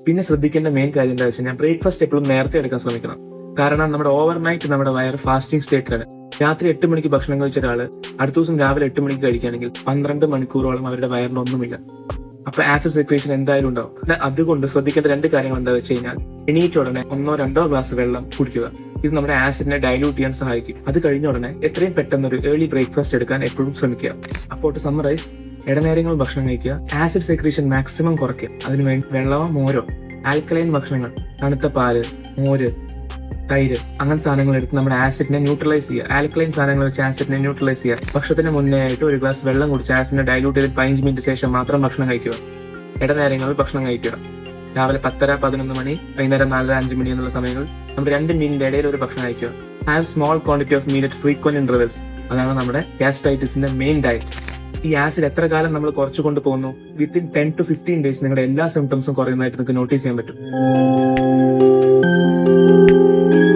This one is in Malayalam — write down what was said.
പിന്നെ ശ്രദ്ധിക്കേണ്ട മെയിൻ കാര്യം എന്താ വെച്ച് കഴിഞ്ഞാൽ ബ്രേക്ക്ഫാസ്റ്റ് എപ്പോഴും നേരത്തെ എടുക്കാൻ ശ്രമിക്കണം. കാരണം നമ്മുടെ ഓവർനൈറ്റ് നമ്മുടെ വയറ് ഫാസ്റ്റിംഗ് സ്റ്റേറ്റിലാണ്. രാത്രി 8 മണിക്ക് ഭക്ഷണം കഴിച്ച ഒരാള് അടുത്ത ദിവസം രാവിലെ 8 മണിക്ക് കഴിക്കുകയാണെങ്കിൽ 12 മണിക്കൂറോളം അവരുടെ വയറിനൊന്നുമില്ല. അപ്പൊ ആസിഡ് സെക്രീഷൻ എന്തായാലും ഉണ്ടാവും. അതുകൊണ്ട് ശ്രദ്ധിക്കേണ്ട 2 കാര്യങ്ങൾ എന്താ വെച്ച് കഴിഞ്ഞാൽ എണീറ്റ ഉടനെ 1-2 ഗ്ലാസ് വെള്ളം കുടിക്കുക. ഇത് നമ്മുടെ ആസിഡിനെ ഡൈല്യൂട്ട് ചെയ്യാൻ സഹായിക്കും. അത് കഴിഞ്ഞ ഉടനെ എത്രയും പെട്ടെന്ന് ഒരു ഏർലി ബ്രേക്ക്ഫാസ്റ്റ് എടുക്കാൻ എപ്പോഴും ശ്രമിക്കുക. അപ്പോൾ ടു സമ്മറൈസ്, ഇടനേരങ്ങൾ ഭക്ഷണം കഴിക്കുക, ആസിഡ് സെക്രീഷൻ മാക്സിമം കുറയ്ക്കുക. അതിനുവേണ്ടി വെള്ളമോ മോരോ ആൽക്കലൈൻ ഭക്ഷണങ്ങൾ, തണുത്ത പാല്, മോര്, തൈര് അങ്ങനത്തെ സാധനങ്ങൾ എടുത്ത് നമ്മുടെ ആസിഡിനെ ന്യൂട്രലൈസ് ചെയ്യുക. ആൽക്കലൈൻ സാധനങ്ങൾ വെച്ച് ആസിഡിനെ ന്യൂട്രലൈസ് ചെയ്യുക. ഭക്ഷണത്തിന് മുന്നേ ആയിട്ട് ഒരു ഗ്ലാസ് വെള്ളം കുടിച്ച് ആസിഡിനെ ഡൈല്യൂട്ട് ചെയ്ത് 15 മിനിറ്റ് ശേഷം മാത്രം ഭക്ഷണം കഴിക്കുക. ഇടനേരങ്ങളിൽ ഭക്ഷണം കഴിക്കുക. രാവിലെ 10-11 മണി, വൈകുന്നേരം 4-5 മണി എന്നുള്ള സമയങ്ങളിൽ നമ്മുടെ 2 മീലിന്റെ ഇടയിൽ ഒരു ഭക്ഷണം കഴിക്കുക. Have small quantity of meal at frequent intervals. അതാണ് നമ്മുടെ ഗ്യാസ്ട്രൈറ്റിസിന്റെ മെയിൻ ഡയറ്റ്. ഈ ആസിഡ് എത്ര കാലം നമ്മൾ കുറച്ചു കൊണ്ടുപോകുന്നു, വിത്തിൻ 10 to 15 days നിങ്ങളുടെ എല്ലാ സിംറ്റംസും കുറയുന്നതായിട്ട് നിങ്ങൾക്ക് നോട്ടീസ് ചെയ്യാൻ പറ്റും.